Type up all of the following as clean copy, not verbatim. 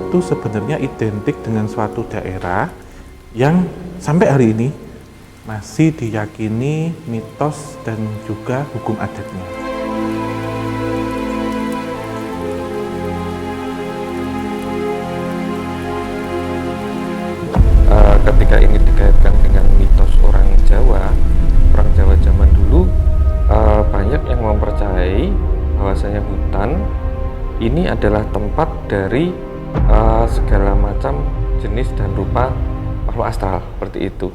itu sebenarnya identik dengan suatu daerah yang sampai hari ini masih diyakini mitos dan juga hukum adatnya. Ketika ini dikaitkan dengan mitos orang Jawa zaman dulu, banyak yang mempercayai bahwasanya hutan ini adalah tempat dari segala macam jenis dan rupa makhluk astral seperti itu.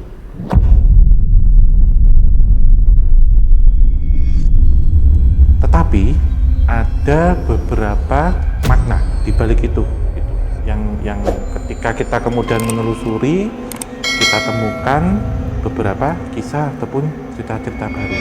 Tetapi ada beberapa makna di balik itu, yang ketika kita kemudian menelusuri, kita temukan beberapa kisah ataupun cerita-cerita baru.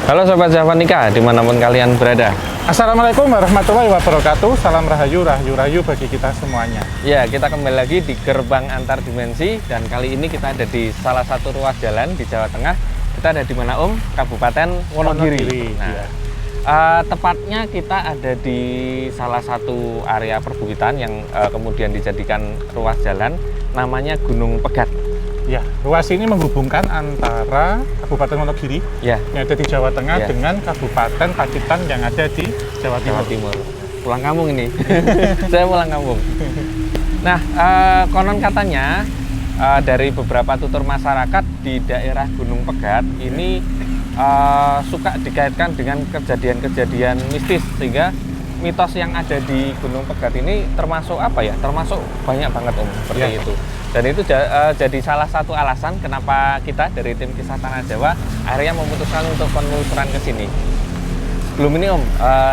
Halo Sobat Javanika, dimanapun kalian berada. Assalamualaikum warahmatullahi wabarakatuh. Salam rahayu, rahayu bagi kita semuanya. Ya, kita kembali lagi di Gerbang Antar Dimensi. Dan kali ini kita ada di salah satu ruas jalan di Jawa Tengah. Kita ada di mana Om? Kabupaten Wonogiri. Nah, ya. Tepatnya kita ada di salah satu area perbukitan yang kemudian dijadikan ruas jalan. Namanya Gunung Pegat. Ya, ruas ini menghubungkan antara Kabupaten Wonogiri ya, yang ada di Jawa Tengah ya, dengan Kabupaten Pacitan yang ada di Jawa Timur. Pulang kampung ini. Saya pulang kampung. Nah, konon katanya dari beberapa tutur masyarakat di daerah Gunung Pegat ini suka dikaitkan dengan kejadian-kejadian mistis, sehingga mitos yang ada di Gunung Pegat ini termasuk apa ya? Termasuk banyak banget Om, seperti ya, itu. Dan itu jadi salah satu alasan kenapa kita dari tim Kisah Tanah Jawa akhirnya memutuskan untuk penelusuran ke sini. Sebelum ini Om,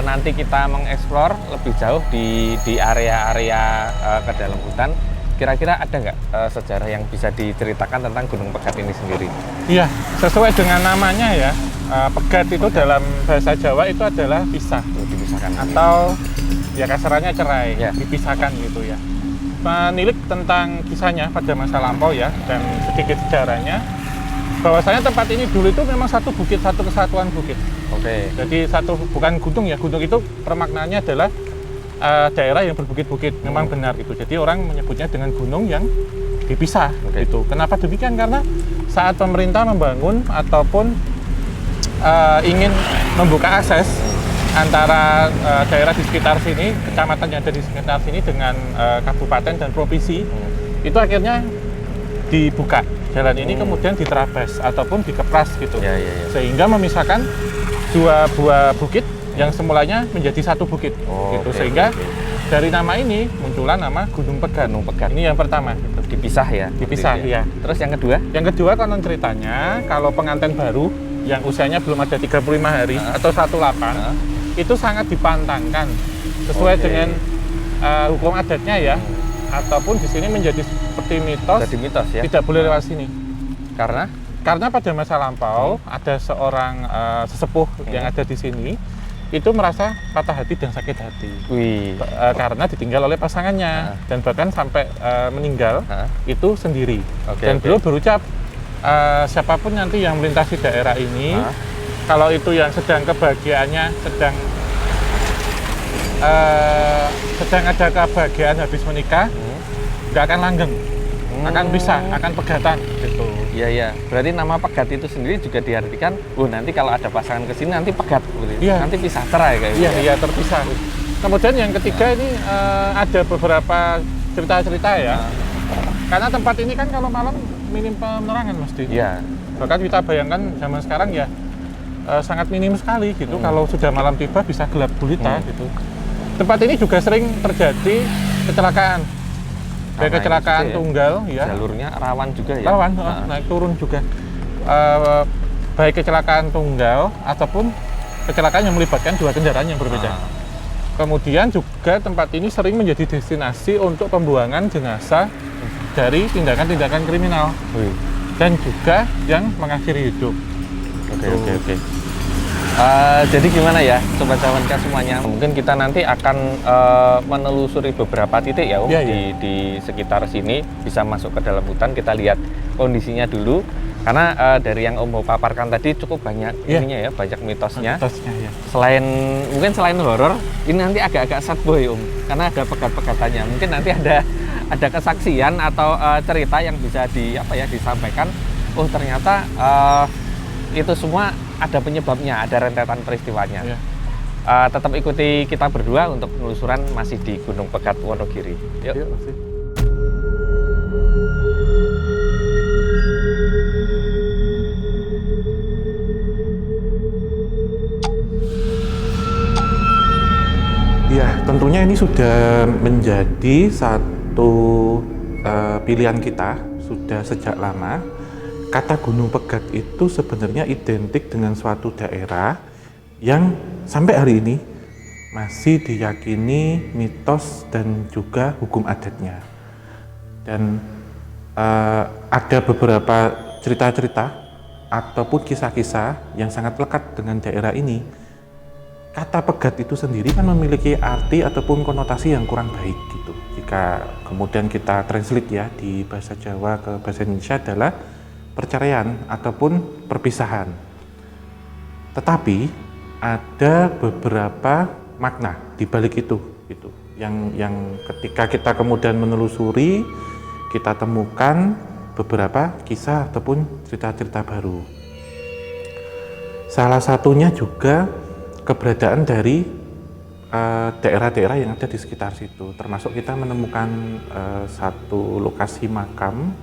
nanti kita mengeksplor lebih jauh di area-area ke dalam hutan. Kira-kira ada nggak sejarah yang bisa diceritakan tentang Gunung Pegat ini sendiri? Iya, sesuai dengan namanya ya, Pegat itu dalam bahasa Jawa itu adalah pisah, dipisahkan atau ya kasarannya cerai, ya, dipisahkan gitu ya. Menilik tentang kisahnya pada masa lampau ya, dan sedikit sejarahnya, bahwasanya tempat ini dulu itu memang satu bukit, satu kesatuan bukit. Oke. Jadi bukan gunung ya, gunung itu permaknanya adalah daerah yang berbukit-bukit, memang benar gitu. Jadi orang menyebutnya dengan gunung yang dipisah gitu. Kenapa demikian? Karena saat pemerintah membangun ataupun ingin membuka akses antara daerah di sekitar sini, kecamatan yang ada di sekitar sini dengan kabupaten dan provinsi, itu akhirnya dibuka jalan ini, kemudian diterabas ataupun dikepras gitu, sehingga memisahkan dua buah bukit yang semulanya menjadi satu bukit gitu. Sehingga dari nama ini muncullah nama Gunung Pegat. Ini yang pertama gitu. Dipisah ya. Terus yang kedua? Yang kedua, konon ceritanya kalau pengantin baru yang usianya belum ada 35 hari atau 18 itu sangat dipantangkan sesuai dengan hukum adatnya ya, ataupun di sini menjadi seperti mitos, ya, tidak boleh lewat sini. Karena pada masa lampau ada seorang sesepuh yang ada di sini, itu merasa patah hati dan sakit hati. Wih. Karena ditinggal oleh pasangannya dan bahkan sampai meninggal itu sendiri. Dan beliau berucap, siapapun nanti yang melintasi daerah ini, kalau itu yang sedang kebahagiaannya sedang ada kebahagiaan habis menikah, nggak akan langgeng, akan pisah, akan pegatan gitu. Iya. Berarti nama pegat itu sendiri juga diartikan, nanti kalau ada pasangan kesini nanti pegat, nanti pisah cerai kayak gitu. Iya, terpisah. Kemudian yang ketiga ini ada beberapa cerita-cerita ya. Karena tempat ini kan kalau malam minim penerangan mesti. Iya. Bahkan kita bayangkan zaman sekarang ya sangat minim sekali gitu. Kalau sudah malam tiba bisa gelap gulita gitu. Tempat ini juga sering terjadi kecelakaan. Baik kecelakaan tunggal ya. Jalurnya rawan juga ya. Rawan, naik turun juga. Baik kecelakaan tunggal ataupun kecelakaan yang melibatkan dua kendaraan yang berbeda. Kemudian juga tempat ini sering menjadi destinasi untuk pembuangan jenazah dari tindakan-tindakan kriminal. Dan juga yang mengakhiri hidup. Oke. Jadi gimana ya Sobat Sawanka semuanya, mungkin kita nanti akan menelusuri beberapa titik ya Om, di sekitar sini, bisa masuk ke dalam hutan, kita lihat kondisinya dulu karena dari yang Om mau paparkan tadi cukup banyak ininya ya, banyak mitosnya. Selain horor, ini nanti agak-agak sad boy Om, karena ada pegat-pegatannya. Mungkin nanti ada kesaksian atau cerita yang bisa disampaikan. Oh ternyata itu semua ada penyebabnya, ada rentetan peristiwanya. Tetap ikuti kita berdua untuk penelusuran masih di Gunung Pegat Wonogiri. Yuk. Ya, tentunya ini sudah menjadi satu pilihan kita sudah sejak lama. Kata Gunung Pegat itu sebenarnya identik dengan suatu daerah yang sampai hari ini masih diyakini mitos dan juga hukum adatnya. Dan ada beberapa cerita-cerita ataupun kisah-kisah yang sangat lekat dengan daerah ini. Kata Pegat itu sendiri kan memiliki arti ataupun konotasi yang kurang baik gitu. Jika kemudian kita translate ya di bahasa Jawa ke bahasa Indonesia adalah perceraian ataupun perpisahan. Tetapi ada beberapa makna di balik itu gitu. Yang ketika kita kemudian menelusuri, kita temukan beberapa kisah ataupun cerita-cerita baru. Salah satunya juga keberadaan dari daerah-daerah yang ada di sekitar situ, termasuk kita menemukan satu lokasi makam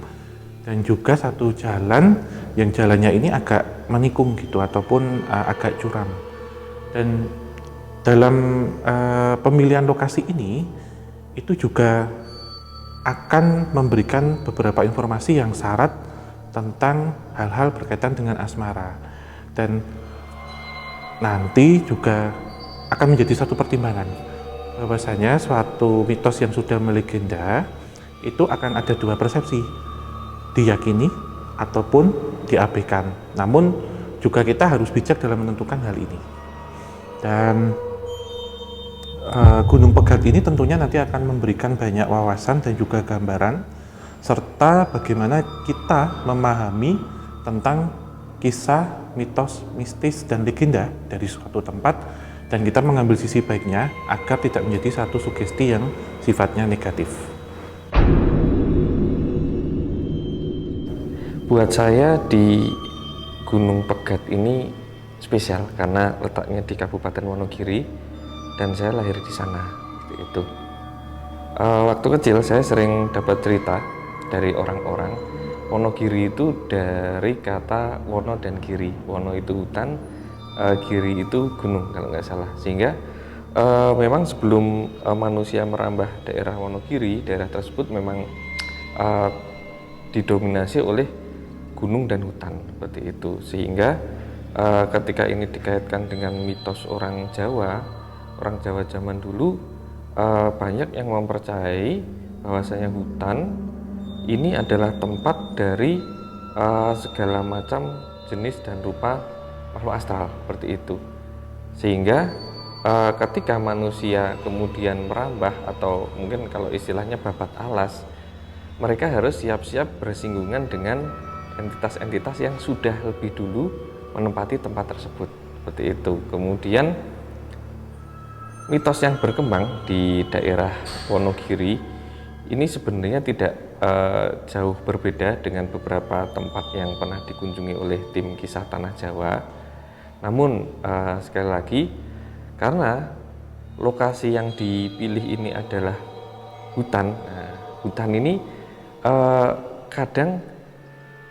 dan juga satu jalan yang jalannya ini agak menikung gitu ataupun agak curam. Dan dalam pemilihan lokasi ini itu juga akan memberikan beberapa informasi yang syarat tentang hal-hal berkaitan dengan asmara, dan nanti juga akan menjadi satu pertimbangan bahwasanya suatu mitos yang sudah melegenda itu akan ada dua persepsi, diyakini ataupun diabaikan. Namun juga kita harus bijak dalam menentukan hal ini. Dan Gunung Pegat ini tentunya nanti akan memberikan banyak wawasan dan juga gambaran serta bagaimana kita memahami tentang kisah, mitos, mistis dan legenda dari suatu tempat, dan kita mengambil sisi baiknya agar tidak menjadi satu sugesti yang sifatnya negatif. Buat saya di Gunung Pegat ini spesial karena letaknya di Kabupaten Wonogiri dan saya lahir di sana. Itu. Waktu kecil saya sering dapat cerita dari orang-orang Wonogiri itu dari kata wono dan giri. Wono itu hutan, giri itu gunung kalau nggak salah. Sehingga memang sebelum manusia merambah daerah Wonogiri, daerah tersebut memang didominasi oleh gunung dan hutan seperti itu. Sehingga ketika ini dikaitkan dengan mitos orang Jawa zaman dulu, banyak yang mempercayai bahwasanya hutan ini adalah tempat dari segala macam jenis dan rupa makhluk astral seperti itu. Sehingga ketika manusia kemudian merambah atau mungkin kalau istilahnya babat alas, mereka harus siap-siap bersinggungan dengan entitas-entitas yang sudah lebih dulu menempati tempat tersebut, seperti itu. Kemudian mitos yang berkembang di daerah Wonogiri ini sebenarnya tidak jauh berbeda dengan beberapa tempat yang pernah dikunjungi oleh tim kisah Tanah Jawa. Namun sekali lagi, karena lokasi yang dipilih ini adalah hutan, hutan ini kadang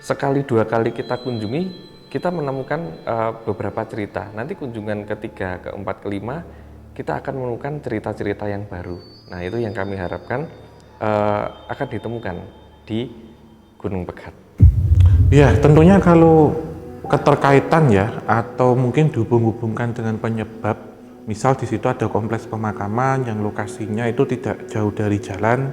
sekali dua kali kita kunjungi, kita menemukan beberapa cerita. Nanti kunjungan ketiga, keempat, kelima, kita akan menemukan cerita-cerita yang baru. Nah, itu yang kami harapkan akan ditemukan di Gunung Pegat. Ya, tentunya kalau keterkaitan ya, atau mungkin dihubung-hubungkan dengan penyebab, misal di situ ada kompleks pemakaman yang lokasinya itu tidak jauh dari jalan,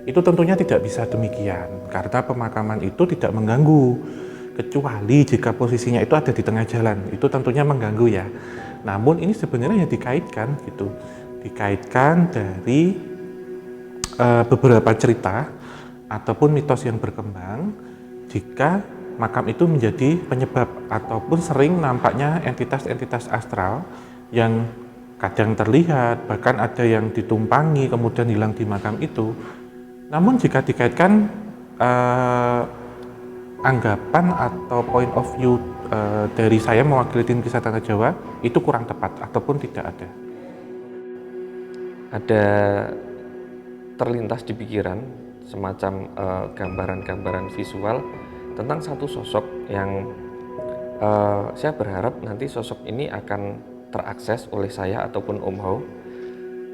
itu tentunya tidak bisa demikian, karena pemakaman itu tidak mengganggu, kecuali jika posisinya itu ada di tengah jalan, itu tentunya mengganggu ya. Namun ini sebenarnya dikaitkan gitu, dikaitkan dari beberapa cerita ataupun mitos yang berkembang jika makam itu menjadi penyebab ataupun sering nampaknya entitas-entitas astral yang kadang terlihat, bahkan ada yang ditumpangi kemudian hilang di makam itu. Namun jika dikaitkan anggapan atau point of view dari saya mewakili tim kisah Tanah Jawa itu kurang tepat ataupun tidak ada. Ada terlintas di pikiran semacam gambaran-gambaran visual tentang satu sosok yang saya berharap nanti sosok ini akan terakses oleh saya ataupun Om Hao,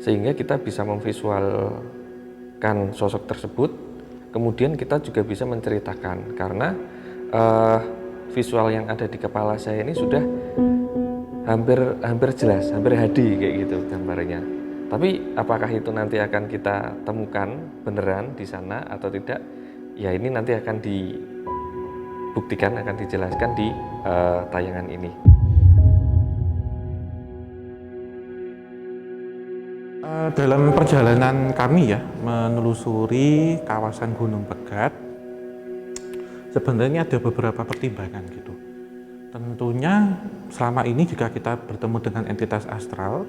sehingga kita bisa memvisualkan sosok tersebut, kemudian kita juga bisa menceritakan, karena visual yang ada di kepala saya ini sudah hampir jelas, hampir HD kayak gitu gambarnya. Tapi apakah itu nanti akan kita temukan beneran di sana atau tidak? Ya ini nanti akan dibuktikan, akan dijelaskan di tayangan ini. Dalam perjalanan kami ya menelusuri kawasan Gunung Pegat, sebenarnya ada beberapa pertimbangan gitu. Tentunya selama ini jika kita bertemu dengan entitas astral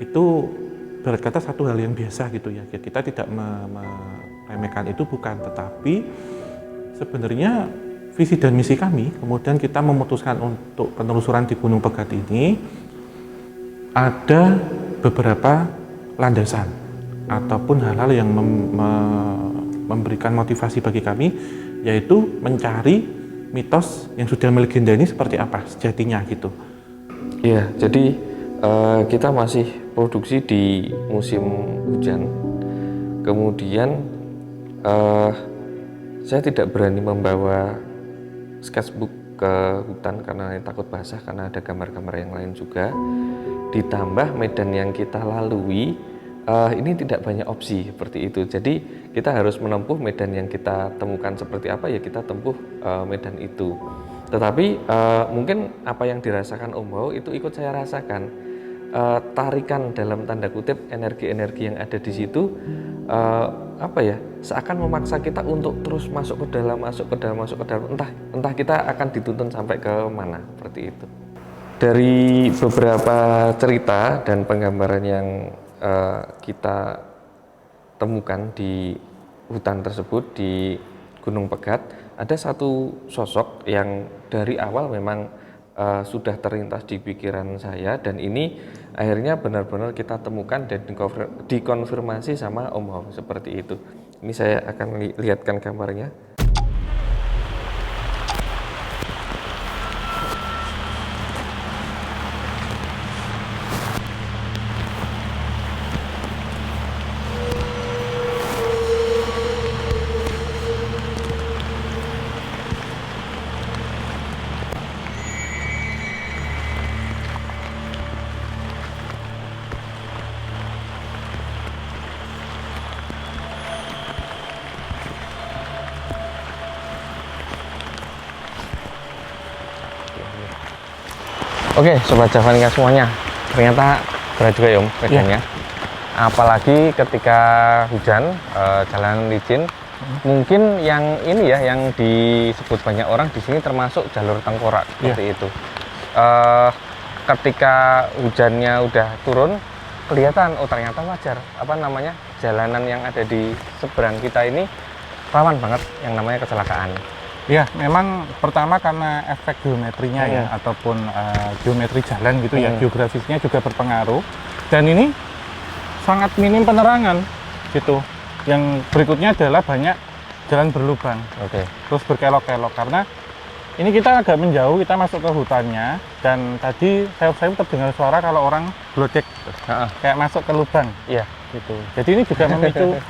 itu ibarat kata satu hal yang biasa gitu ya, kita tidak meremehkan itu, bukan, tetapi sebenarnya visi dan misi kami kemudian kita memutuskan untuk penelusuran di Gunung Pegat ini ada beberapa landasan ataupun hal-hal yang memberikan motivasi bagi kami, yaitu mencari mitos yang sudah melegenda ini seperti apa sejatinya gitu. Iya, jadi kita masih produksi di musim hujan, kemudian saya tidak berani membawa sketchbook ke hutan karena takut basah, karena ada gambar-gambar yang lain juga, ditambah medan yang kita lalui ini tidak banyak opsi seperti itu, jadi kita harus menempuh medan yang kita temukan seperti apa ya kita tempuh medan itu. Tetapi mungkin apa yang dirasakan Om Hao itu ikut saya rasakan. Tarikan dalam tanda kutip energi-energi yang ada di situ seakan memaksa kita untuk terus masuk ke dalam, entah kita akan dituntun sampai ke mana, seperti itu. Dari beberapa cerita dan penggambaran yang kita temukan di hutan tersebut di Gunung Pegat, ada satu sosok yang dari awal memang sudah terlintas di pikiran saya, dan ini akhirnya benar-benar kita temukan dan dikonfirmasi sama Om Hao seperti itu. Ini saya akan lihatkan gambarnya. Oke, Sobat Javanika semuanya, ternyata berat juga ya Om medannya. Apalagi ketika hujan, jalan licin. Mungkin yang ini ya, yang disebut banyak orang di sini termasuk jalur tengkorak seperti itu. Ketika hujannya udah turun, kelihatan oh ternyata wajar jalanan yang ada di seberang kita ini rawan banget yang namanya kecelakaan. Ya, memang pertama karena efek geometrinya ya, ataupun geometri jalan gitu ya, geografisnya juga berpengaruh. Dan ini sangat minim penerangan gitu. Yang berikutnya adalah banyak jalan berlubang, terus berkelok-kelok karena ini kita agak menjauh, kita masuk ke hutannya dan tadi saya terdengar suara kalau orang glodek, kayak masuk ke lubang, gitu. Jadi ini juga memicu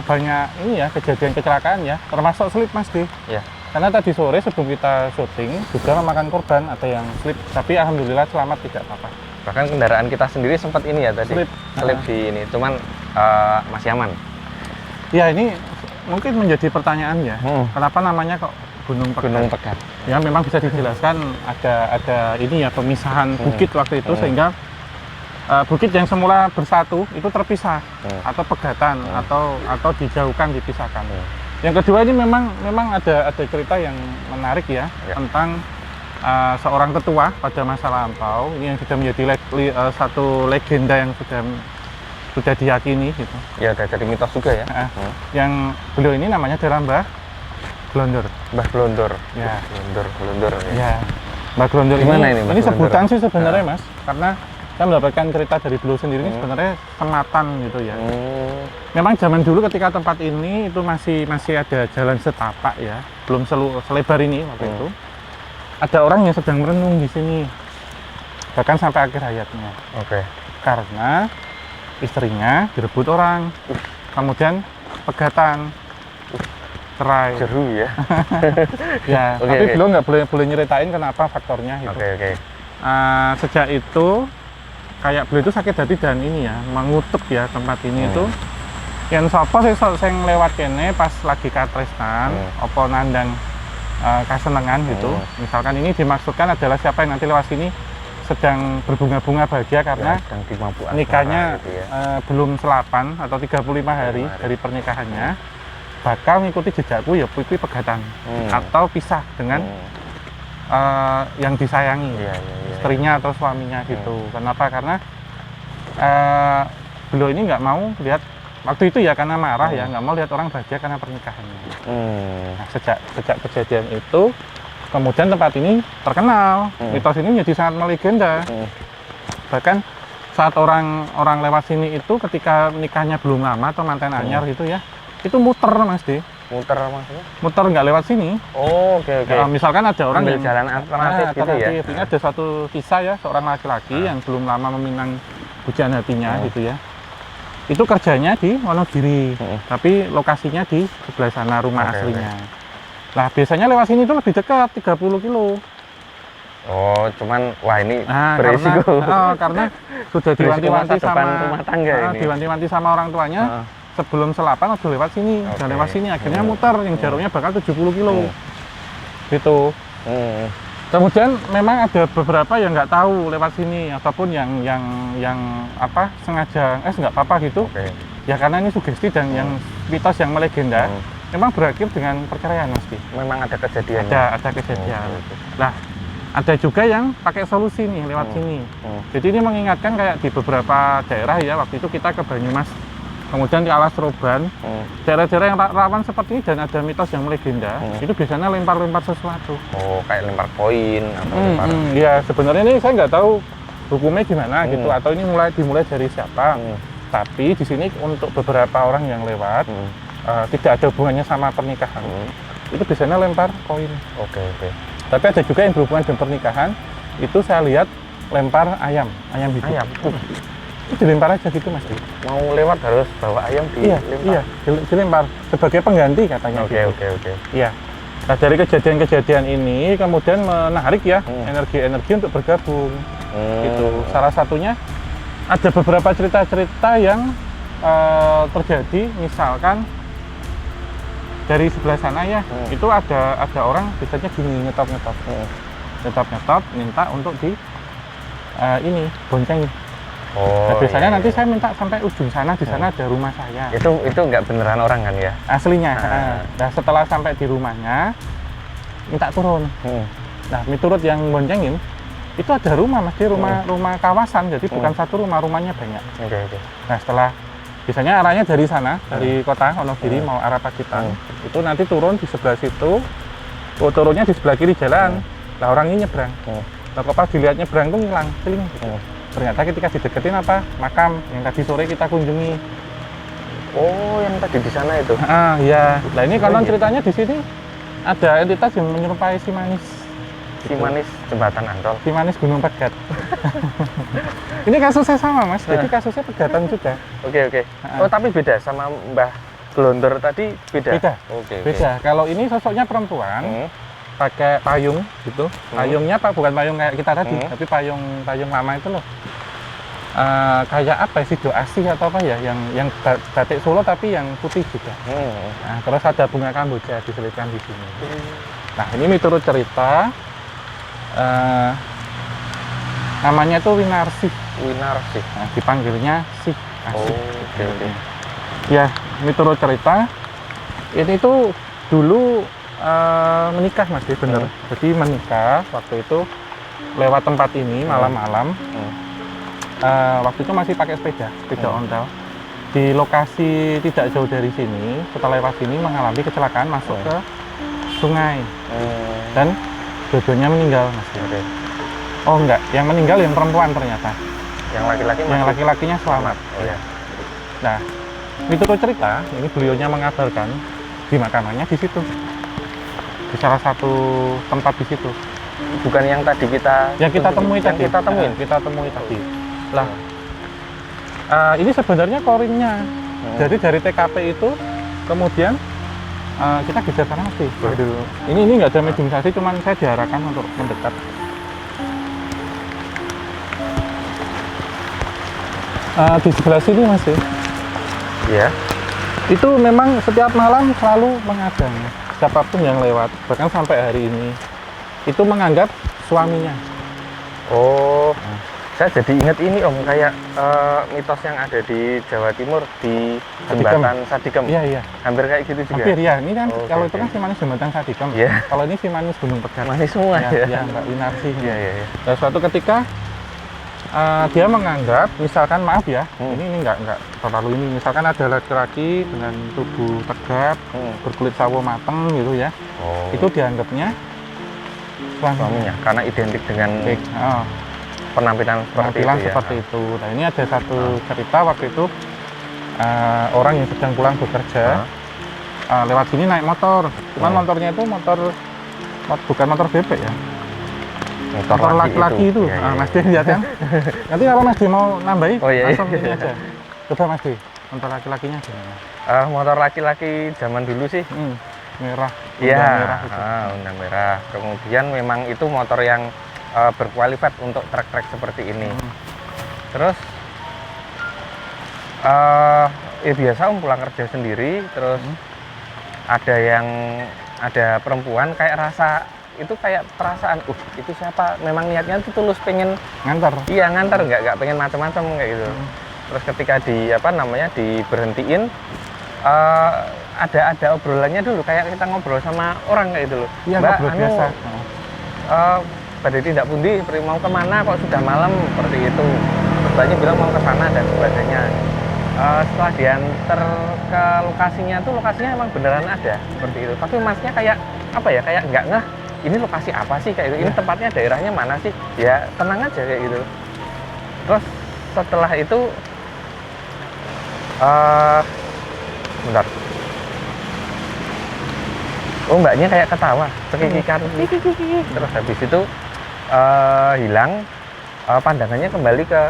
banyak ini ya kejadian kecelakaan ya, termasuk slip Mas Di. Karena tadi sore sebelum kita syuting juga memakan korban, ada yang slip, tapi alhamdulillah selamat, tidak apa-apa. Bahkan kendaraan kita sendiri sempat ini ya tadi slip di ini, cuman masih aman. Ya ini mungkin menjadi pertanyaan ya, kenapa namanya kok Gunung Pegat? Gunung Pegat. Ya memang bisa dijelaskan ada ini ya pemisahan bukit waktu itu sehingga bukit yang semula bersatu itu terpisah atau pegatan atau dijauhkan, dipisahkan. Yang kedua ini memang ada cerita yang menarik ya, tentang seorang tetua pada masa lampau ini yang sudah menjadi satu legenda yang sudah diyakini gitu. Ya, ada jadi mitos juga ya. Yang beliau ini namanya adalah Mbah Glondor. Mbah Glondor. Ya. Glondor. Ya. Mbah Glondor ini sebutan sih sebenarnya Mas, karena saya mendapatkan cerita dari beliau sendiri ini sebenarnya sematan gitu ya. Memang zaman dulu ketika tempat ini itu masih ada jalan setapak ya, belum selebar ini waktu itu. Ada orang yang sedang merenung di sini, bahkan sampai akhir hayatnya. Karena istrinya direbut orang, kemudian pegatan, cerai. Seru ya. Ya, tapi beliau nggak boleh nyeritain kenapa faktornya gitu. Sejak itu kayak beliau itu sakit hati dan ini ya mengutuk ya tempat ini itu. Yang sapa saya lewat kene pas lagi katresnan, opo nandang kasenengan gitu. Misalkan ini dimaksudkan adalah siapa yang nanti lewat sini sedang berbunga-bunga bahagia karena nikahnya gitu ya. Belum selapan atau 35 hari dari pernikahannya, bakal mengikuti jejakku ya kuwi pegatan atau pisah dengan yang disayangi, istrinya atau suaminya gitu. Kenapa? Karena beliau ini nggak mau lihat waktu itu ya, karena marah ya, nggak mau lihat orang bahagia karena pernikahannya. Nah, sejak kejadian itu kemudian tempat ini terkenal, mitos ini menjadi sangat melegenda. Bahkan saat orang lewat sini itu ketika nikahnya belum lama atau mantan anyar gitu ya, itu muter Mas Di. Muter maksudnya? Muter nggak lewat sini. Ya, misalkan ada orang yang jalan alternatif gitu ya. Ini ada suatu kisah ya, seorang laki-laki yang belum lama meminang pujaan hatinya gitu ya. Itu kerjanya di Wonogiri, tapi lokasinya di sebelah sana rumah aslinya. Nah, biasanya lewat sini itu lebih dekat, 30 kilo. Oh, cuman wah ini beresiko. Karena sudah diwanti-wanti sama rumah tangga ini. Diwanti-wanti sama orang tuanya sebelum selapan udah lewat sini, jangan lewat sini. Akhirnya muter yang jaraknya bakal 70 kilo. Gitu. Kemudian memang ada beberapa yang nggak tahu lewat sini ataupun yang apa sengaja nggak apa-apa gitu. Ya karena ini sugesti dan yang mitos yang melegenda. Memang berakhir dengan perceraian Mas Ki. Memang ada kejadian. Ada kejadian. Nah, ada juga yang pakai solusi nih lewat sini. Jadi ini mengingatkan kayak di beberapa daerah ya, waktu itu kita ke Banyumas, kemudian di Alas Roban, daerah-daerah yang rawan seperti ini dan ada mitos yang melegenda, itu biasanya lempar-lempar sesuatu. Oh, kayak lempar koin atau lempar. Ya sebenarnya ini saya nggak tahu hukumnya gimana gitu, atau ini dimulai dari siapa. Tapi di sini untuk beberapa orang yang lewat, tidak ada hubungannya sama pernikahan. Itu biasanya lempar koin. Tapi ada juga yang berhubungan dengan pernikahan, itu saya lihat lempar ayam hidup. Itu dilempar aja gitu Mas. Mau lewat harus bawa ayam dilempar. Dilempar sebagai pengganti katanya. Oke. Iya. Nah, dari kejadian-kejadian ini kemudian menarik ya energi-energi untuk bergabung. Itu salah satunya ada beberapa cerita-cerita yang terjadi, misalkan dari sebelah sana ya, itu ada orang biasanya gini nyetop, minta untuk di ini bonceng Oh, Nah, biasanya iya, nanti iya. saya minta sampai ujung sana, di sana ada rumah saya. Itu nggak beneran orang kan ya? Aslinya. Ah. Nah, setelah sampai di rumahnya, minta turun. Hmm. Nah, miturut yang boncengin, itu ada rumah, Mas. Dia rumah kawasan, jadi bukan satu rumah, rumahnya banyak. Oke, oke. Nah, setelah biasanya arahnya dari sana, dari kota Wonogiri mau arah Pacitan. Itu nanti turun di sebelah situ. Oh, turunnya di sebelah kiri jalan. Lah orang ini nyebrang. Lah kok pas dilihat nyebrang tuh ngilang, celing. Ternyata ketika dideketin apa? Makam yang tadi sore kita kunjungi. Oh, yang tadi di sana itu. Ah, iya. Nah, ini konon gitu. ceritanya di sini ada entitas yang menyerupai si manis. Si manis jembatan Ancol. Si manis Gunung Pegat. Ini kasusnya sama, Mas. Jadi kasusnya pegatan juga. Oke, oke. Oh, tapi beda sama Mbah Glondor tadi beda. Beda. Oke, oke. Beda. Kalau ini sosoknya perempuan, pakai payung gitu. Payungnya Pak bukan payung kayak kita tadi, tapi payung lama itu loh. Kayak apa sih, doasi atau apa ya, yang batik Solo tapi yang putih juga. Nah, terus ada bunga kamboja diselipkan di sini. Nah, ini miturut cerita namanya itu Winarsih. Winarsih. Nah, dipanggilnya Sih Oh, Asih. oke, oke. Ya, miturut cerita ini tuh dulu menikah, Mas, bener. Jadi menikah waktu itu lewat tempat ini malam-malam. Waktu itu masih pakai sepeda ontel. Di lokasi tidak jauh dari sini, setelah lewat sini mengalami kecelakaan masuk ke sungai dan dua-duanya meninggal, Mas. Oke. Oh enggak, yang meninggal yang perempuan ternyata. Yang laki-laki Yang laki-lakinya selamat. Oh ya. Nah, miturut cerita, ini beliaunya mengabarkan dimakamannya di situ. Di salah satu tempat di situ. Bukan yang tadi kita Temui yang tadi. kita temuin. Kita temui tadi. Lah, ini sebenarnya koringnya. Jadi dari TKP itu kemudian kita geser sana, Mas. Waduh. Ini nggak ada mediumisasi, cuman saya diarahkan untuk mendekat. Di sebelah sini, Mas. Iya. Itu memang setiap malam selalu mengadang. Siapapun yang lewat, bahkan sampai hari ini, itu menganggap suaminya. Oh. Saya jadi ingat ini Om, kayak mitos yang ada di Jawa Timur di jembatan Sadikem. Iya, iya. Hampir kayak gitu juga. Hampir ya. Ini kan Oh, kalau oke, itu kan si manis jembatan Sadikem. Iya. Kalau ini si manis Gunung Pegat. Manis semua Ya, ya. ya Mbak Winarsih. Iya, iya, iya. Dan suatu ketika dia menganggap, misalkan maaf ya, ini nggak terlalu ini. Misalkan ada laki-laki dengan tubuh tegap, berkulit sawo mateng gitu ya, Oh. itu dianggapnya suaminya karena identik dengan penampilan seperti itu. Nah, ini ada satu cerita waktu itu orang yang sedang pulang bekerja lewat sini naik motor. Cuman motornya itu bukan motor bebek ya. Motor laki-laki itu. Iya, iya. Mas Di lihat kan? Nanti kalau Mas Di mau nambahi, Oh, iya, langsung iya. ini aja. Coba Mas Di, motor laki-lakinya gimana? Motor laki-laki zaman dulu sih. Merah. Iya, Undang merah itu. undang merah. Kemudian memang itu motor yang berkualitas untuk trek-trek seperti ini. Terus ya biasa pulang kerja sendiri, terus ada perempuan kayak rasa itu kayak perasaan, itu siapa? Memang niatnya itu tulus pengen Nganter. Iya nganter, nggak pengen macam-macam kayak gitu. Terus ketika diberhentiin, ada obrolannya dulu, kayak kita ngobrol sama orang kayak gitu loh. Iya, Mbak, ngobrol biasa. pada tidak pundi, mau kemana kok sudah malam seperti itu. Terus Mbaknya bilang mau ke sana dan sebagainya. Setelah diantar ke lokasinya tuh, lokasinya emang beneran ada seperti itu. Tapi masnya kayak apa ya, kayak nggak ngeh ini lokasi apa sih kayak gitu. Ini tempatnya daerahnya mana sih? Ya tenang aja kayak gitu. Terus setelah itu bentar. Oh, mbaknya kayak ketawa, cekikikan, terus habis itu hilang, pandangannya kembali ke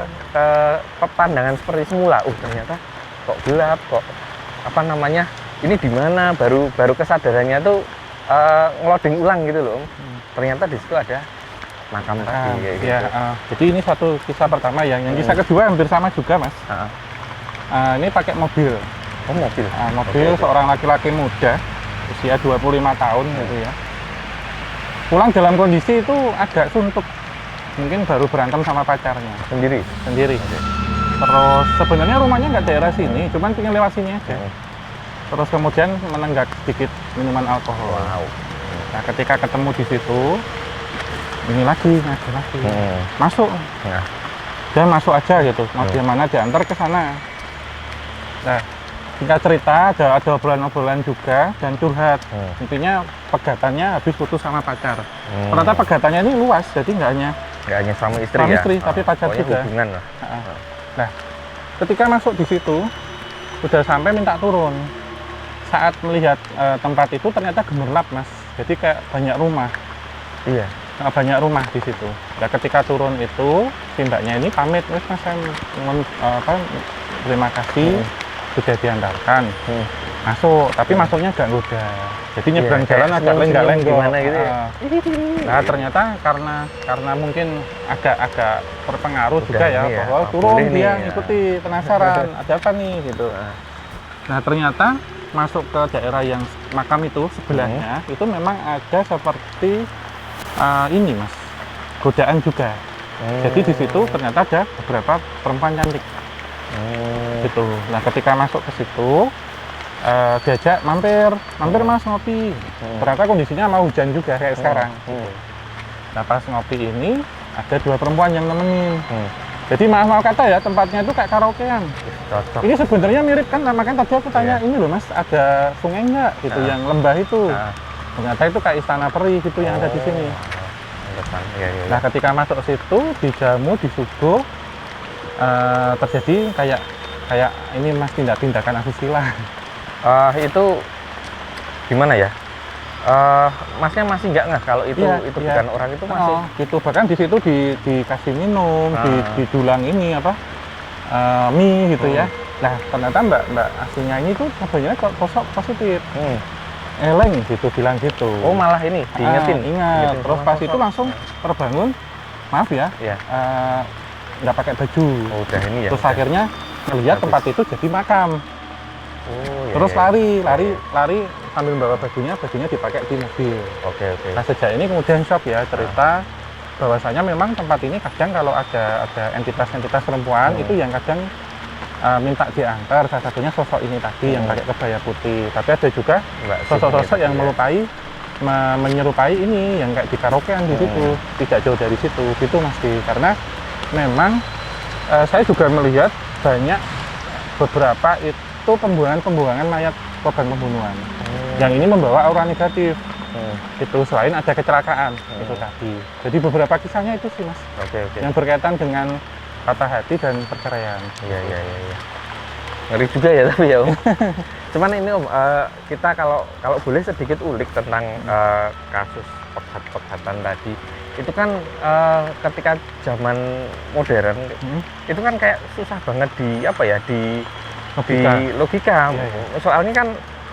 pandangan seperti semula. Ternyata kok gelap, kok ini di mana? Baru kesadarannya tuh ngeloding ulang gitu loh. Ternyata di situ ada makam tadi. Kayak gitu. Ya, jadi ini satu kisah pertama ya. Yang kisah kedua hampir sama juga, Mas. Ini pakai mobil. Oh, mobil. Mobil Oke. Seorang laki-laki muda, usia 25 tahun gitu ya. Pulang dalam kondisi itu agak suntuk. Mungkin baru berantem sama pacarnya Sendiri. sendiri. Terus sebenarnya rumahnya nggak daerah sini, cuman pengen lewat sini aja. Terus kemudian menenggak sedikit minuman alkohol. Wow. Nah, ketika ketemu di situ, ini lagi, ngaji lagi. Masuk. Nah. Dia masuk aja gitu. Mau di mana diantar ke sana. Nah, singkat cerita ada obrolan-obrolan juga dan curhat. Intinya pegatannya habis putus sama pacar. Ternyata pegatannya ini luas, jadi nggak hanya suami istri suami ya. istri, tapi pacar Pokoknya juga. hubungan lah. Nah, ketika masuk di situ, udah sampai minta turun. Saat melihat tempat itu ternyata gemerlap, Mas. Jadi kayak banyak rumah. Iya. Banyak rumah di situ. Nah, ketika turun itu, si mbaknya ini pamit, Mas, saya terima kasih sudah diantarkan. Masuk, tapi masuknya agak goda. Jadi nyebrang jalan agak lenggak-lenggok. Gimana gitu ya? Nah, ternyata karena mungkin agak terpengaruh Udah juga ya, ini ya, bahwa oh, turun boleh nih dia ya. ngikuti, penasaran ada apa nih gitu. Nah, ternyata masuk ke daerah yang makam itu sebelahnya itu memang ada seperti ini, Mas, godaan juga. Jadi di situ ternyata ada beberapa perempuan cantik. Gitu. Nah, ketika masuk ke situ diajak mampir Mas ngopi. Ternyata kondisinya mau hujan juga kayak sekarang. Nah, pas ngopi ini ada 2 perempuan yang nemenin. Jadi maaf kata ya, tempatnya itu kayak karaokean. Cocok. Ini sebenarnya mirip kan, makanya tadi aku tanya ini loh Mas, ada sungai nggak gitu yang lembah itu. Ternyata itu kayak istana peri gitu yang ada di sini. Nah, ketika masuk ke situ dijamu, disuguh, terjadi kayak ini Mas tindakan asusila. Itu gimana ya? Masnya masih nggak kalau itu bukan orang itu masih gitu. Bahkan di situ dikasih minum, didulang ini apa mie gitu ya. Nah, ternyata mbak aslinya ini tuh sebenarnya sosok positif. Eleng gitu, bilang gitu. Oh, malah ini diingetin. Ingat. Terus pas itu langsung terbangun, maaf ya, nggak pakai baju. Oh, udah ini ya. Terus akhirnya melihat tempat itu jadi makam. Terus lari sambil bawa bajunya dipakai di mobil. Oke. Nah, sejak ini kemudian shock ya, cerita bahwasanya memang tempat ini kadang kalau ada entitas-entitas perempuan itu yang kadang minta diantar, salah satunya sosok ini tadi yang pakai kebaya putih. Tapi ada juga sosok-sosok yang menyerupai ini yang kayak di karaokean di situ, tidak jauh dari situ gitu Mas Di. Karena memang saya juga melihat banyak beberapa itu pembuangan mayat korban pembunuhan. Yang ini membawa aura negatif. Itu selain ada kecelakaan itu tadi. Jadi beberapa kisahnya itu sih Mas. Oke. Yang berkaitan dengan patah hati dan perceraian. Iya. Ngeri juga ya tapi ya Om. Cuman ini Om, kita kalau boleh sedikit ulik tentang kasus pegat-pegatan tadi. Itu kan ketika zaman modern itu kan kayak susah banget di logika. Soalnya kan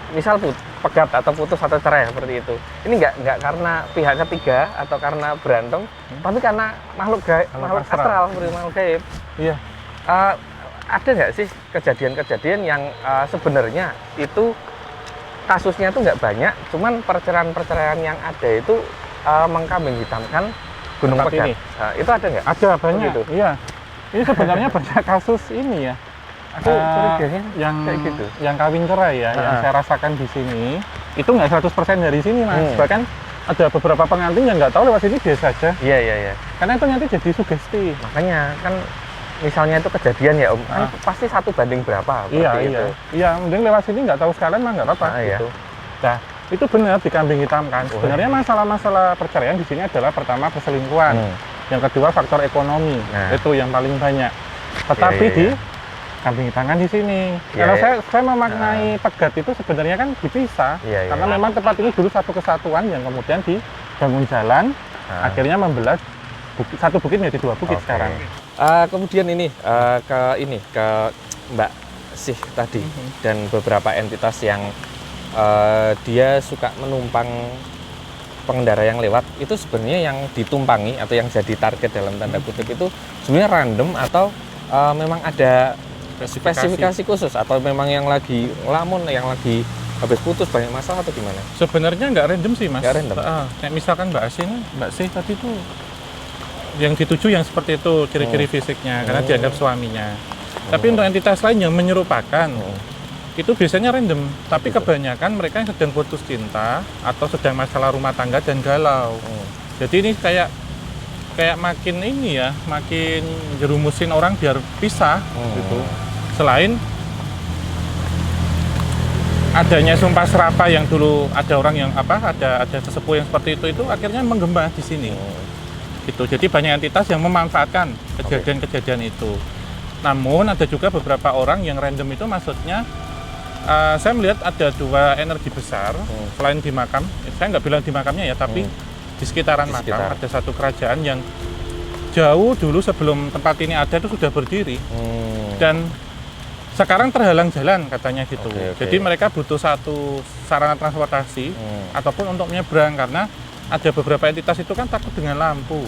misal pegat atau putus atau cerai seperti itu. Ini nggak karena pihak ketiga atau karena berantem, tapi karena makhluk astral seperti makhluk gaib. Iya. Ada nggak sih kejadian-kejadian yang sebenarnya itu kasusnya itu nggak banyak, cuman perceraian yang ada itu mengkambing hitamkan Gunung Pegat. Itu ada nggak? Ada banyak. Gitu. Iya. Ini sebenarnya banyak kasus ini ya. Aku curiganya yang kayak gitu. Yang kawin cerai ya, yang saya rasakan di sini itu nggak 100% dari sini Mas. Bahkan ada beberapa pengantin yang nggak tahu lewat sini biasa aja. Iya. Karena itu nanti jadi sugesti. Makanya kan misalnya itu kejadian ya Om, kan pasti 1 banding berapa? Iya, mending lewat sini nggak tahu sekalian mah nggak apa-apa gitu. Nah, itu benar dikambing hitamkan. Sebenarnya masalah-masalah perceraian di sini adalah pertama perselingkuhan, yang kedua faktor ekonomi, itu yang paling banyak. Tetapi di kambing hitamkan di sini. Kalau saya memaknai pegat itu sebenarnya kan dipisah, karena memang tempat ini dulu satu kesatuan yang kemudian dibangun jalan, akhirnya membelah satu bukit menjadi 2 bukit sekarang. Kemudian ini ke Mbak Sih tadi dan beberapa entitas yang dia suka menumpang pengendara yang lewat, itu sebenarnya yang ditumpangi atau yang jadi target dalam tanda kutip itu sebenarnya random atau memang ada spesifikasi khusus atau memang yang lagi ngelamun, yang lagi habis putus banyak masalah atau gimana? Sebenarnya nggak random sih Mas. Nggak random. Kayak misalkan Mbak Sih tadi tuh yang dituju yang seperti itu ciri-ciri fisiknya karena dianggap suaminya. Tapi untuk entitas lain yang menyerupakan, itu biasanya random. Tapi kebanyakan mereka yang sedang putus cinta atau sedang masalah rumah tangga dan galau. Jadi ini kayak makin ini ya, makin jerumusin orang biar pisah gitu. Selain adanya sumpah serapah yang dulu ada orang yang ada sesepuh yang seperti itu akhirnya menggema di sini. Gitu. Jadi banyak entitas yang memanfaatkan kejadian-kejadian itu. Namun ada juga beberapa orang yang random itu maksudnya saya melihat ada dua energi besar selain di makam. Saya nggak bilang di makamnya ya, tapi di sekitaran makam ada satu kerajaan yang jauh dulu sebelum tempat ini ada itu sudah berdiri dan sekarang terhalang jalan katanya gitu. Jadi mereka butuh satu sarana transportasi ataupun untuk menyeberang karena ada beberapa entitas itu kan takut dengan lampu.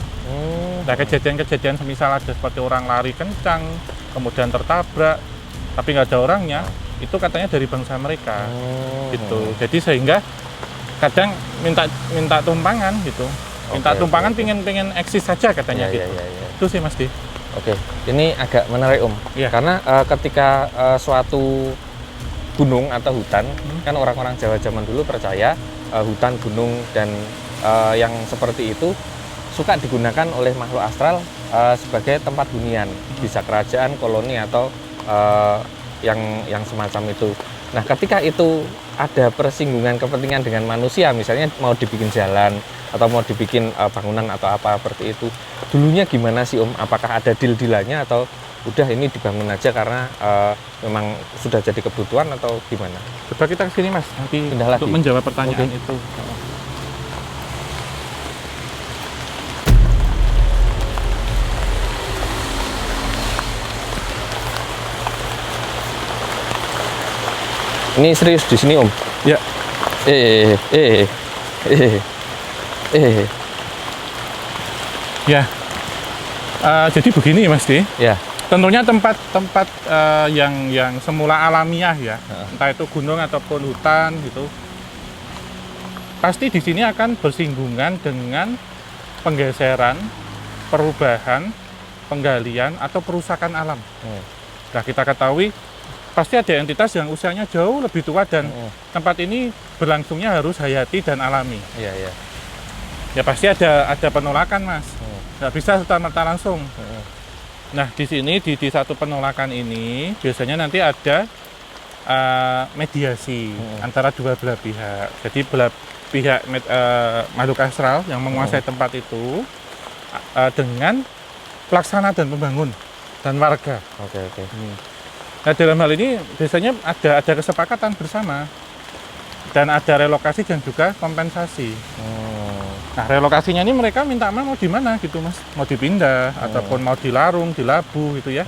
Nah kejadian-kejadian semisal ada seperti orang lari kencang kemudian tertabrak tapi nggak ada orangnya, itu katanya dari bangsa mereka gitu. Jadi sehingga kadang minta tumpangan gitu, tumpangan pengen eksis saja katanya gitu. Itu sih Mas Di. Ini agak menarik karena ketika suatu gunung atau hutan kan orang-orang Jawa zaman dulu percaya hutan, gunung dan yang seperti itu suka digunakan oleh makhluk astral sebagai tempat hunian, bisa kerajaan, koloni atau yang semacam itu. Nah, ketika itu ada persinggungan kepentingan dengan manusia, misalnya mau dibikin jalan atau mau dibikin bangunan atau apa seperti itu, dulunya gimana sih Om? Apakah ada deal-dealannya atau udah ini dibangun aja karena memang sudah jadi kebutuhan atau gimana? Coba kita kesini Mas, nanti pindah untuk lagi menjawab pertanyaan itu. Ini serius di sini Om? Ya. Ya. Jadi begini Mas Di. Ya. Tentunya tempat-tempat yang semula alamiah ya, entah itu gunung ataupun hutan gitu. Pasti di sini akan bersinggungan dengan penggeseran, perubahan, penggalian atau perusakan alam. Nah, kita ketahui pasti ada entitas yang usianya jauh lebih tua dan tempat ini berlangsungnya harus hayati dan alami. Ya pasti ada penolakan Mas, nggak bisa serta-merta langsung. Nah di sini di satu penolakan ini biasanya nanti ada mediasi antara dua belah pihak. Jadi pihak makhluk astral yang menguasai tempat itu dengan pelaksana dan pembangun dan warga. Nah dalam hal ini biasanya ada kesepakatan bersama dan ada relokasi dan juga kompensasi. Nah relokasinya ini mereka minta mau di mana gitu Mas, mau dipindah ataupun mau dilarung, dilabu gitu ya.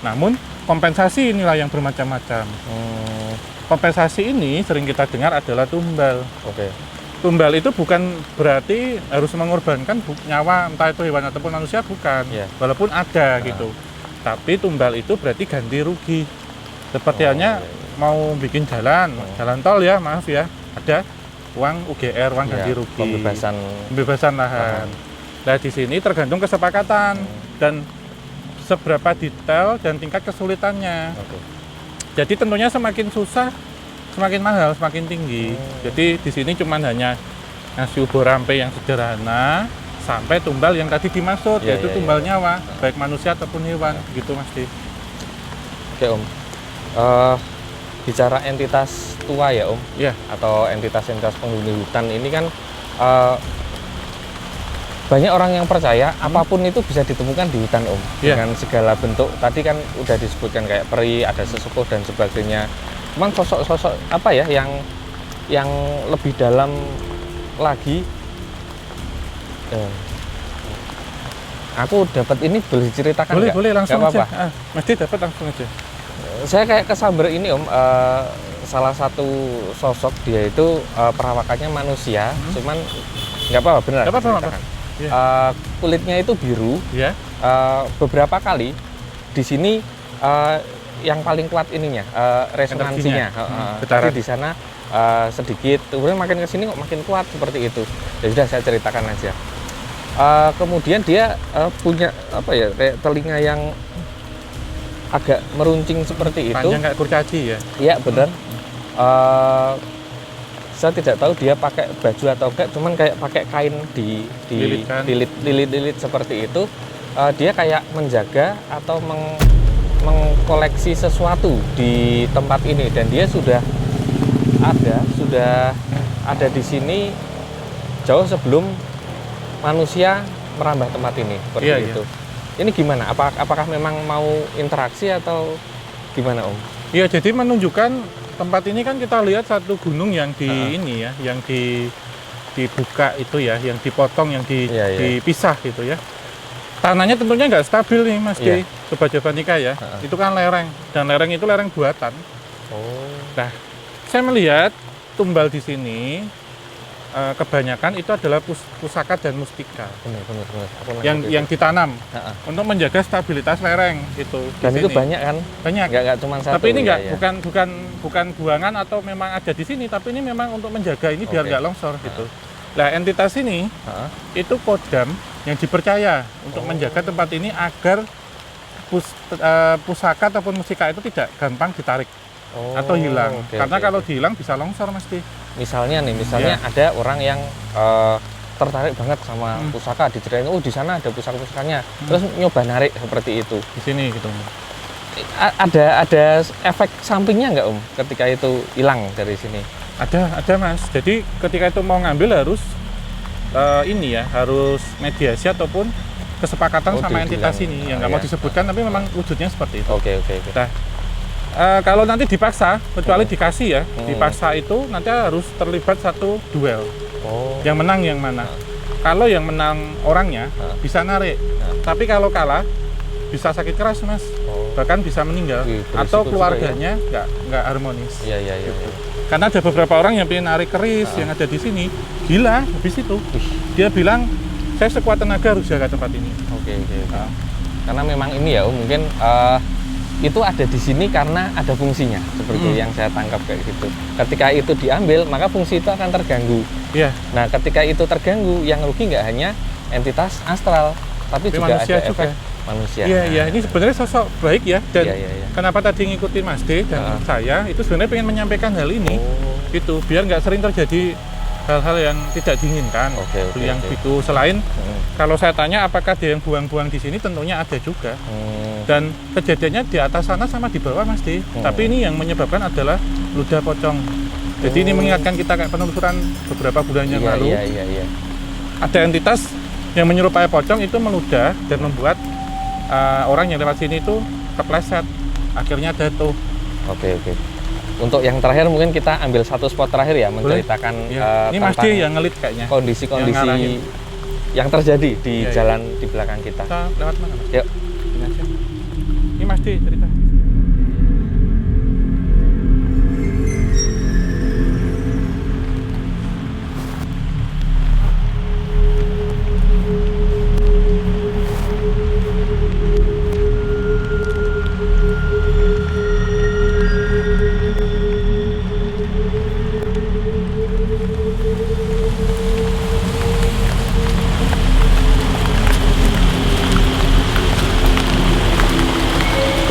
Namun kompensasi inilah yang bermacam-macam. Kompensasi ini sering kita dengar adalah tumbal. Tumbal itu bukan berarti harus mengorbankan nyawa entah itu hewan ataupun manusia, bukan. Walaupun ada gitu. Tapi tumbal itu berarti ganti rugi. Seperti halnya mau bikin jalan tol ya, maaf ya, ada uang UGR, uang ganti rugi, pembebasan lahan. Nah di sini tergantung kesepakatan dan seberapa detail dan tingkat kesulitannya. Jadi tentunya semakin susah, semakin mahal, semakin tinggi. Jadi di sini cuma hanya ngasih ubur rampe yang sederhana sampai tumbal yang tadi dimaksud, yaitu tumbal nyawa, baik manusia ataupun hewan, gitu Mas Di. Oke Om, bicara entitas tua ya Om, atau entitas-entitas penghuni hutan ini kan banyak orang yang percaya apapun itu bisa ditemukan di hutan Om, dengan segala bentuk. Tadi kan udah disebutkan kayak peri, ada sesepuh dan sebagainya. Cuman sosok-sosok apa ya yang lebih dalam lagi. Aku dapat ini, boleh ceritakan nggak? Boleh langsung aja. Mesti dapat langsung aja. Saya kayak kesamber ini Om, salah satu sosok dia itu perawakannya manusia, cuman nggak apa-apa, benar. Nggak apa-apa. Kulitnya itu biru. Beberapa kali di sini yang paling kuat ininya resonansinya. Tadi di sana sedikit, kemudian makin kesini kok makin kuat seperti itu. Ya sudah, saya ceritakan aja. Kemudian dia punya apa ya, kayak telinga yang agak meruncing seperti itu. Panjang kayak kurcaci ya. Iya benar. Saya tidak tahu dia pakai baju atau enggak, cuman kayak pakai kain dililit seperti itu. Dia kayak menjaga atau mengkoleksi sesuatu di tempat ini, dan dia sudah ada di sini jauh sebelum manusia merambah tempat ini seperti itu. Ini gimana? Apakah memang mau interaksi atau gimana, Om? Iya, jadi menunjukkan tempat ini kan kita lihat satu gunung yang ini ya, yang dibuka itu ya, yang dipotong, yang dipisah gitu ya. Tanahnya tentunya nggak stabil nih, Mas Ki. Coba Jabanika ya. Itu kan lereng, dan lereng itu lereng buatan. Nah, saya melihat tumbal di sini kebanyakan itu adalah pusaka dan mustika. Benar. Yang ditanam untuk menjaga stabilitas lereng itu. Dan itu banyak kan? Banyak. Nggak cuma satu. Tapi ini bukan buangan atau memang ada di sini, tapi ini memang untuk menjaga ini biar nggak longsor gitu. Nah, entitas ini itu kodam yang dipercaya untuk menjaga tempat ini agar pusaka ataupun mustika itu tidak gampang ditarik atau hilang. Karena kalau dihilang bisa longsor, Mas Ki. Misalnya ada orang yang tertarik banget sama pusaka, diceritain, oh di sana ada pusaka-pusakanya, terus nyoba narik seperti itu. Di sini gitu. Ada efek sampingnya nggak, Om, ketika itu hilang dari sini? Ada Mas. Jadi ketika itu mau ngambil harus harus mediasi ataupun kesepakatan sama entitas ini yang nggak mau disebutkan, tapi memang wujudnya seperti itu. Oke. Nah, kalau nanti dipaksa, kecuali dikasih ya, dipaksa itu nanti harus terlibat satu duel. Yang menang yang mana? Kalau yang menang orangnya bisa narik, tapi kalau kalah bisa sakit keras, Mas. Bahkan bisa meninggal atau keluarganya nggak harmonis. Iya. Karena ada beberapa orang yang pengen narik keris yang ada di sini, gila habis itu. Dia bilang, saya sekuat tenaga harus jaga tempat ini. Oke. Karena memang ini ya, mungkin itu ada di sini karena ada fungsinya, seperti yang saya tangkap kayak gitu. Ketika itu diambil, maka fungsi itu akan terganggu. Iya. Nah, ketika itu terganggu, yang rugi nggak hanya entitas astral, tapi juga ada efek manusia. Iya. Ini sebenarnya sosok baik ya. Dan kenapa tadi ngikutin Mas D dan saya itu sebenarnya pengen menyampaikan hal ini, gitu, biar nggak sering terjadi hal-hal yang tidak diinginkan. Yang itu selain kalau saya tanya apakah dia yang buang-buang di sini, tentunya ada juga. Dan kejadiannya di atas sana sama di bawah, Mas D. Tapi ini yang menyebabkan adalah ludah pocong. Jadi ini mengingatkan kita kayak penelusuran beberapa bulan yang lalu. Ada entitas yang menyerupai pocong itu meludah dan membuat orang yang lewat sini itu kepleset, akhirnya jatuh. Oke. Untuk yang terakhir mungkin kita ambil satu spot terakhir ya, menceritakan ini Mas D yang ngelit kayaknya. Kondisi-kondisi yang terjadi di jalan di belakang kita. Kita lewat mana, Mas? Yuk. Ini Mas D cerita.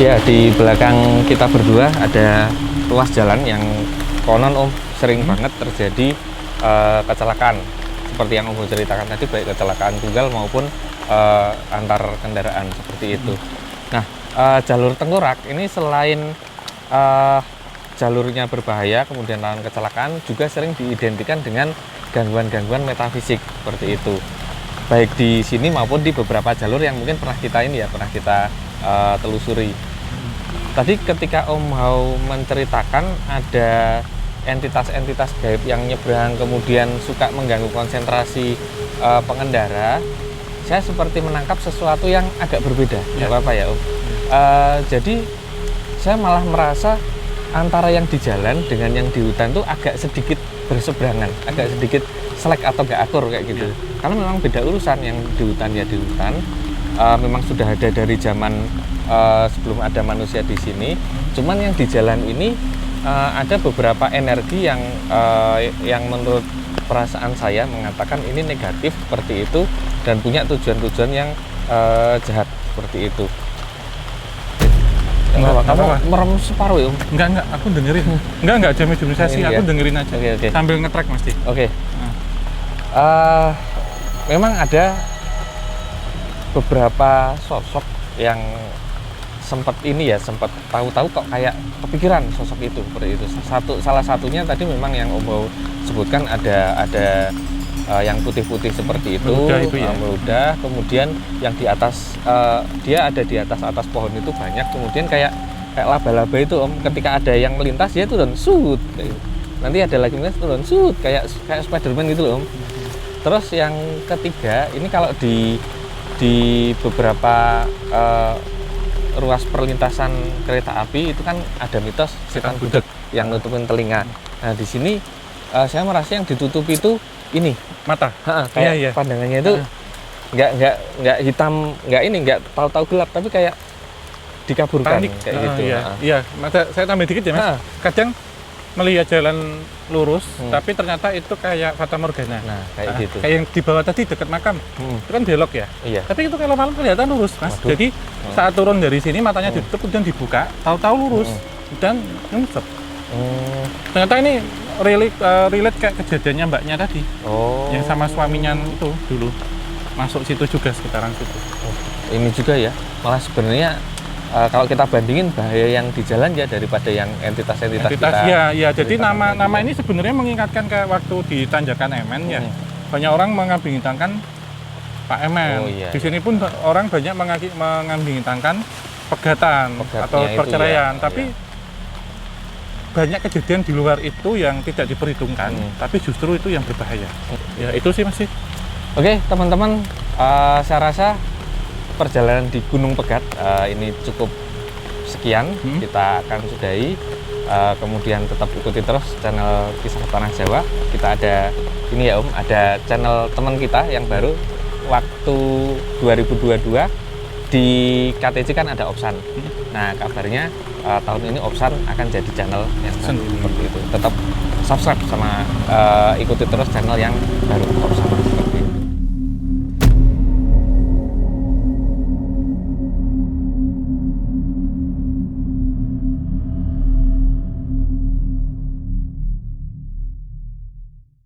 Ya, di belakang kita berdua ada ruas jalan yang konon, Om, sering banget terjadi kecelakaan. Seperti yang Om ceritakan tadi, baik kecelakaan tunggal maupun antar kendaraan seperti itu. Nah, jalur tengkorak ini selain jalurnya berbahaya, kemudian rawan kecelakaan, juga sering diidentikan dengan gangguan-gangguan metafisik seperti itu. Baik di sini maupun di beberapa jalur yang mungkin pernah kita telusuri. Tadi ketika Om mau menceritakan ada entitas-entitas gaib yang nyebrang kemudian suka mengganggu konsentrasi pengendara, saya seperti menangkap sesuatu yang agak berbeda. Nggak apa-apa ya, Om. Jadi saya malah merasa antara yang di jalan dengan yang di hutan tuh agak sedikit berseberangan, agak sedikit selek atau gak akur kayak gitu. Karena memang beda urusan, yang di hutan ya di hutan. Memang sudah ada dari zaman sebelum ada manusia di sini. Cuman yang di jalan ini ada beberapa energi yang menurut perasaan saya mengatakan ini negatif seperti itu dan punya tujuan-tujuan yang jahat seperti itu. Enggak Kamu apa-apa. merem separuh ya Om? Enggak, aku dengerin. Enggak jam sesi, Ini aku ya? dengerin aja. Oke. Sambil nge-track mesti. Oke. Nah. Memang ada beberapa sosok yang sempat tahu-tahu kok kayak kepikiran sosok itu seperti itu. Salah satunya tadi memang yang Om Bau sebutkan ada yang putih-putih seperti itu, Meludah itu ya? meludah. Kemudian yang di atas dia ada di atas pohon itu banyak. Kemudian kayak laba-laba itu Om, ketika ada yang melintas dia turun sud. Nanti ada lagi melintas turun sud kayak Spiderman gitu loh Om. Terus yang ketiga ini kalau di beberapa ruas perlintasan kereta api itu kan ada mitos setan budek yang nutupin telinga. Nah di sini saya merasa yang ditutupi itu ini Mata. kayak Iya. pandangannya itu nggak hitam, nggak tahu-tahu gelap, tapi kayak dikaburkan Panik. kayak gitu. Iya. Iya, mata saya tambah dikit ya, Mas. Ha. Kadang melihat jalan lurus, Hmm. tapi ternyata itu kayak fata morgana. Nah kayak gitu. Kayak yang di bawah tadi dekat makam. Itu kan belok ya. Iya. Tapi itu kalau malam kelihatan lurus, Mas. Waduh. Jadi saat turun dari sini matanya ditutup kemudian dibuka, tahu-tahu lurus dan nyungsep. Ternyata ini relate kayak kejadiannya mbaknya tadi, Oh. yang sama suaminya itu dulu masuk situ juga sekitaran situ. Ini juga ya, malah sebenarnya kalau kita bandingin bahaya yang di jalan ya daripada yang entitas-entitas kita. Ya. Jadi kita nama ini sebenarnya mengingatkan ke waktu di Tanjakan Emen ya. Banyak orang mengambing-hitamkan Pak Emen. Oh, iya, Di sini pun orang banyak mengambing-hitamkan pegatan Pegatnya atau itu perceraian. ya, Tapi banyak kejadian di luar itu yang tidak diperhitungkan, tapi justru itu yang berbahaya. Ya itu sih masih. Oke teman-teman, saya rasa perjalanan di Gunung Pegat ini cukup sekian. Kita akan sudahi. Kemudian tetap ikuti terus channel Kisah Tanah Jawa. Kita ada ini ya Om, ada channel teman kita yang baru waktu 2022 di KTC kan ada Opsan. Nah kabarnya tahun ini Opsan akan jadi channel yang baru seperti itu. Tetap subscribe sama ikuti terus channel yang baru Opsan.